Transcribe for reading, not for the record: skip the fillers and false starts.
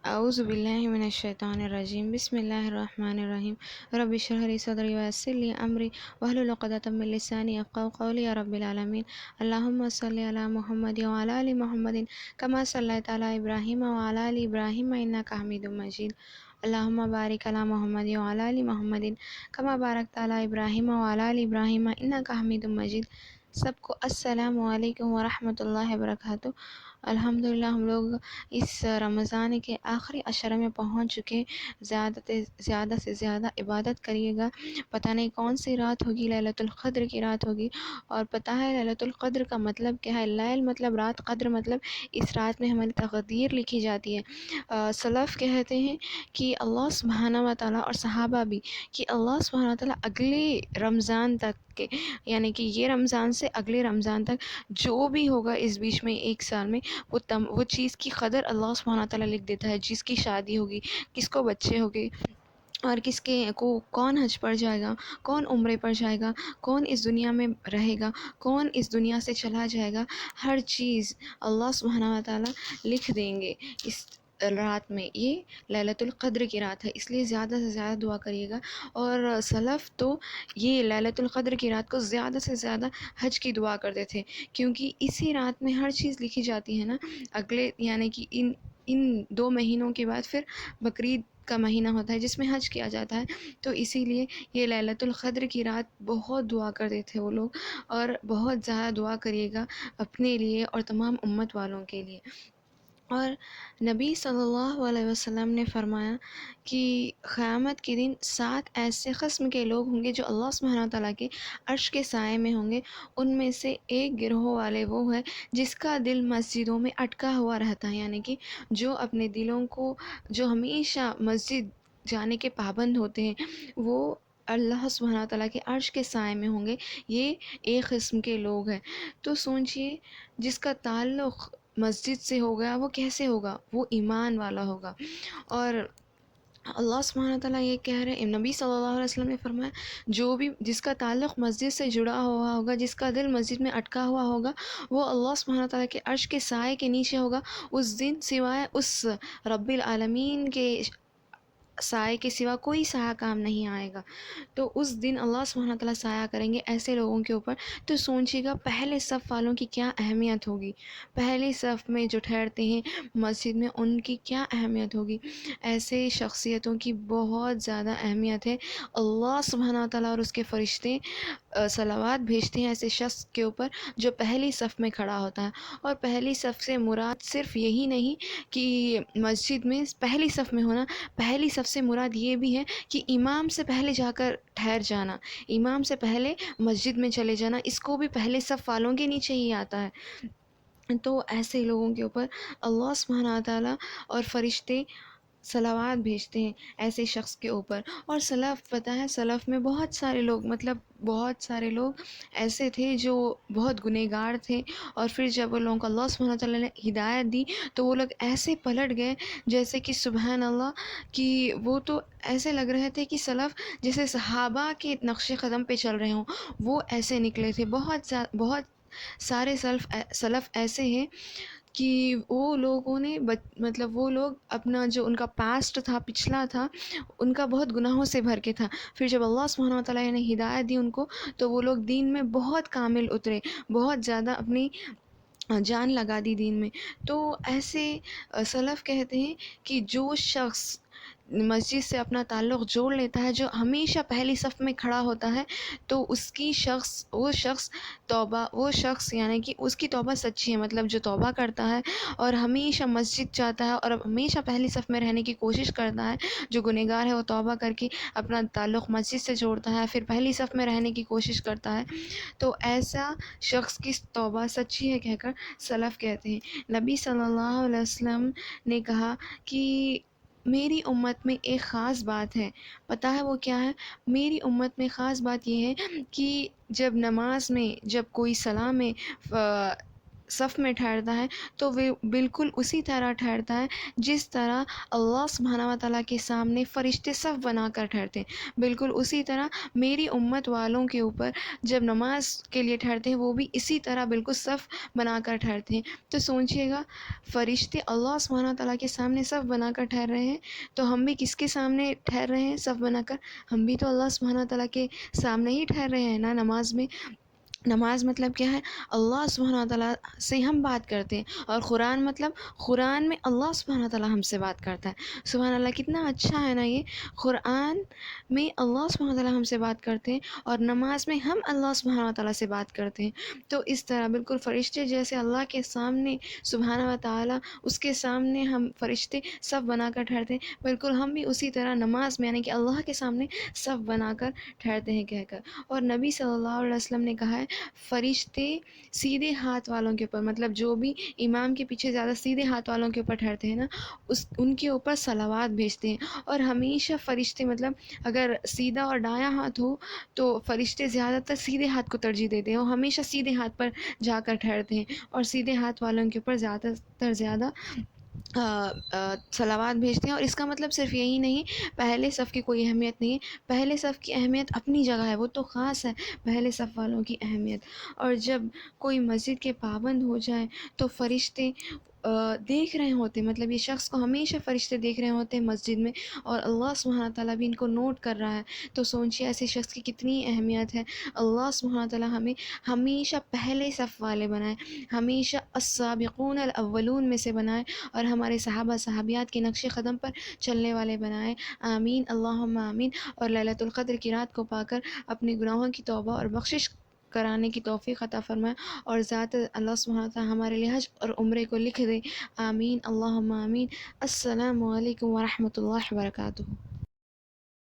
اعوذ باللہ من الشیطان الرجیم، بسم اللہ الرحمن الرحیم۔ رب اشرح لی صدری ویسر لی امری واحلل عقدۃ من لسانی یفقہوا قولی یا رب العالمین۔ اللہم صلی علی محمد وعلی آل محمد کما صلیت علی ابراہیم وعلی آل ابراہیم انک حمید مجید۔ اللہم بارک علی محمد وعلی آل محمد کما بارکت علی ابراہیم وعلی آل ابراہیم انک حمید مجید۔ سب کو السلام علیکم ورحمۃ اللہ وبرکاتہ۔ الحمدللہ ہم لوگ اس رمضان کے آخری عشرے میں پہنچ چکے۔ زیادہ سے زیادہ عبادت کریے گا۔ پتہ نہیں کون سی رات ہوگی، لیلۃ القدر کی رات ہوگی، اور پتہ ہے لیلۃ القدر کا مطلب کیا ہے؟ لیل مطلب رات، قدر مطلب اس رات میں ہماری تقدیر لکھی جاتی ہے۔ سلف کہتے ہیں کہ اللہ سبحانہ و تعالیٰ، اور صحابہ بھی، کہ اللہ سبحانہ و تعالیٰ اگلے رمضان تک کے، یعنی کہ یہ رمضان سے اگلے رمضان تک جو بھی ہوگا اس بیچ میں ایک سال میں، وہ چیز کی قدر اللہ سبحانہ تعالیٰ لکھ دیتا ہے۔ جس کی شادی ہوگی، کس کو بچے ہوگے، اور کس کے کو کون حج پر جائے گا، کون عمرے پر جائے گا، کون اس دنیا میں رہے گا، کون اس دنیا سے چلا جائے گا، ہر چیز اللہ سبحانہ و تعالیٰ لکھ دیں گے اس رات میں۔ یہ لیلۃ القدر کی رات ہے، اس لیے زیادہ سے زیادہ دعا کریے گا۔ اور سلف تو یہ لیلۃ القدر کی رات کو زیادہ سے زیادہ حج کی دعا کرتے تھے، کیونکہ اسی رات میں ہر چیز لکھی جاتی ہے نا۔ اگلے یعنی کہ ان 2 مہینوں کے بعد پھر بقرعید کا مہینہ ہوتا ہے جس میں حج کیا جاتا ہے، تو اسی لیے یہ لیلۃ القدر کی رات بہت دعا کرتے تھے وہ لوگ، اور بہت زیادہ دعا کریے گا اپنے لیے اور تمام امت والوں کے لیے۔ اور نبی صلی اللہ علیہ وسلم نے فرمایا کہ قیامت کے دن 7 ایسے قسم کے لوگ ہوں گے جو اللہ سبحانہ تعالیٰ کے عرش کے سائے میں ہوں گے۔ ان میں سے ایک گروہ والے وہ ہے جس کا دل مسجدوں میں اٹکا ہوا رہتا ہے، یعنی کہ جو اپنے دلوں کو، جو ہمیشہ مسجد جانے کے پابند ہوتے ہیں، وہ اللہ سبحانہ تعالیٰ کے عرش کے سائے میں ہوں گے۔ یہ ایک قسم کے لوگ ہیں۔ تو سوچئے، جس کا تعلق مسجد سے ہو گیا، وہ کیسے ہوگا؟ وہ ایمان والا ہوگا۔ اور اللہ سبحانہ تعالیٰ یہ کہہ رہے ہیں، نبی صلی اللہ علیہ وسلم نے فرمایا، جس کا تعلق مسجد سے جڑا ہوا ہوگا، جس کا دل مسجد میں اٹکا ہوا ہوگا، وہ اللہ سبحانہ تعالیٰ کے عرش کے سائے کے نیچے ہوگا۔ اس دن سوائے اس رب العالمین کے سائے کے سوا کوئی سایہ کام نہیں آئے گا۔ تو اس دن اللہ سبحانہ تعالیٰ سایہ کریں گے ایسے لوگوں کے اوپر۔ تو سوچیے گا پہلے صف والوں کی کیا اہمیت ہوگی، پہلے صف میں جو ٹھہرتے ہیں مسجد میں، ان کی کیا اہمیت ہوگی۔ ایسے شخصیتوں کی بہت زیادہ اہمیت ہے۔ اللہ سبحانہ تعالیٰ اور اس کے فرشتے صلوات بھیجتے ہیں ایسے شخص کے اوپر جو پہلی صف میں کھڑا ہوتا ہے۔ اور پہلی صف سے مراد صرف یہی نہیں کہ مسجد میں پہلی صف میں ہونا، پہلی صف سے مراد یہ بھی ہے کہ امام سے پہلے جا کر ٹھہر جانا، امام سے پہلے مسجد میں چلے جانا، اس کو بھی پہلے صف والوں کے نیچے ہی آتا ہے۔ تو ایسے لوگوں کے اوپر اللہ سبحانہ تعالیٰ اور فرشتے صلوات بھیجتے ہیں ایسے شخص کے اوپر۔ اور سلف، پتہ ہے سلف میں بہت سارے لوگ، بہت سارے لوگ ایسے تھے جو بہت گنہگار تھے، اور پھر جب وہ لوگوں کو اللہ سبحانہ تعالیٰ نے ہدایت دی تو وہ لوگ ایسے پلٹ گئے جیسے کہ سبحان اللہ، کہ وہ تو ایسے لگ رہے تھے کہ سلف جیسے صحابہ کے نقش قدم پہ چل رہے ہوں، وہ ایسے نکلے تھے۔ بہت سارے سلف ایسے ہیں کہ وہ لوگوں نے وہ لوگ اپنا جو ان کا پاسٹ تھا، پچھلا تھا، ان کا بہت گناہوں سے بھر کے تھا۔ پھر جب اللہ سبحانہ وتعالیٰ نے ہدایت دی ان کو، تو وہ لوگ دین میں بہت کامل اترے، بہت زیادہ اپنی جان لگا دی دین میں۔ تو ایسے سلف کہتے ہیں کہ جو شخص مسجد سے اپنا تعلق جوڑ لیتا ہے، جو ہمیشہ پہلی صف میں کھڑا ہوتا ہے، تو وہ شخص یعنی کہ اس کی توبہ سچی ہے، مطلب جو توبہ کرتا ہے اور ہمیشہ مسجد جاتا ہے اور ہمیشہ پہلی صف میں رہنے کی کوشش کرتا ہے، جو گنہگار ہے وہ توبہ کر کے اپنا تعلق مسجد سے جوڑتا ہے، پھر پہلی صف میں رہنے کی کوشش کرتا ہے، تو ایسا شخص کی توبہ سچی ہے کہہ کر سلف کہتے ہیں۔ نبی صلی اللہ علیہ وسلم نے کہا کہ میری امت میں ایک خاص بات ہے، پتہ ہے وہ کیا ہے؟ میری امت میں خاص بات یہ ہے کہ جب نماز میں، جب کوئی صف میں ٹھہرتا ہے تو وہ بالکل اسی طرح ٹھہرتا ہے جس طرح اللہ سبحانہ و تعالیٰ کے سامنے فرشتے صف بنا کر ٹھہرتے ہیں. بالکل اسی طرح میری امت والوں کے اوپر جب نماز کے لیے ٹھہرتے ہیں وہ بھی اسی طرح بالکل صف بنا کر ٹھہرتے ہیں. تو سوچئے گا، فرشتے اللہ سبحانہ و تعالیٰ کے سامنے صف بنا کر ٹھہر رہے ہیں تو ہم بھی کس کے سامنے ٹھہر رہے ہیں صف بنا کر؟ ہم بھی تو اللہ سبحانہ و تعالیٰ کے سامنے ہی ٹھہر رہے ہیں نا نماز میں. نماز مطلب کیا ہے؟ اللہ سبحانہ و تعالیٰ سے ہم بات کرتے ہیں. اور قرآن مطلب قرآن میں اللہ سبحانہ و تعالیٰ ہم سے بات کرتا ہے. سبحان اللہ، کتنا اچھا ہے نا یہ. قرآن میں اللہ سبحانہ و تعالیٰ ہم سے بات کرتے ہیں اور نماز میں ہم اللہ سبحانہ و تعالیٰ سے بات کرتے ہیں. تو اس طرح بالکل فرشتے جیسے اللہ کے سامنے سبحانہ و تعالیٰ، اس کے سامنے ہم فرشتے صف بنا کر ٹھہرتے ہیں، بالکل ہم بھی اسی طرح نماز میں یعنی کہ اللہ کے سامنے صف بنا کر ٹھہرتے ہیں کہہ کر. اور نبی صلی اللہ علیہ وسلم نے کہا ہے، فرشتے سیدھے ہاتھ والوں کے اوپر، مطلب جو بھی امام کے پیچھے زیادہ سیدھے ہاتھ والوں کے اوپر ٹھہرتے ہیں نا، ان کے اوپر صلوات بھیجتے ہیں. اور ہمیشہ فرشتے مطلب اگر سیدھا اور دایاں ہاتھ ہو تو فرشتے زیادہ تر سیدھے ہاتھ کو ترجیح دیتے ہیں اور ہمیشہ سیدھے ہاتھ پر جا کر ٹھہرتے ہیں اور سیدھے ہاتھ والوں کے اوپر زیادہ تر زیادہ صلوات بھیجتے ہیں. اور اس کا مطلب صرف یہی نہیں پہلے صف کی کوئی اہمیت نہیں ہے، پہلے صف کی اہمیت اپنی جگہ ہے، وہ تو خاص ہے پہلے صف والوں کی اہمیت. اور جب کوئی مسجد کے پابند ہو جائے تو فرشتے دیکھ رہے ہوتے، مطلب یہ شخص کو ہمیشہ فرشتے دیکھ رہے ہوتے ہیں مسجد میں، اور اللہ سبحانہ تعالیٰ بھی ان کو نوٹ کر رہا ہے. تو سوچیے ایسے شخص کی کتنی اہمیت ہے. اللہ سبحانہ تعالیٰ ہمیں ہمیشہ پہلے صف والے بنائے، ہمیشہ السابقون الاولون میں سے بنائے اور ہمارے صحابہ صحابیات کے نقش قدم پر چلنے والے بنائے. آمین اللہم آمین. اور لیلۃ القدر کی رات کو پا کر اپنے گناہوں کی توبہ اور بخشش کرانے کی توفیق عطا فرمائے اور ذات اللہ سبحانہ تعالیٰ ہمارے لیے حج اور عمرے کو لکھ دے. آمین اللہم آمین. السلام علیکم ورحمۃ اللہ وبرکاتہ.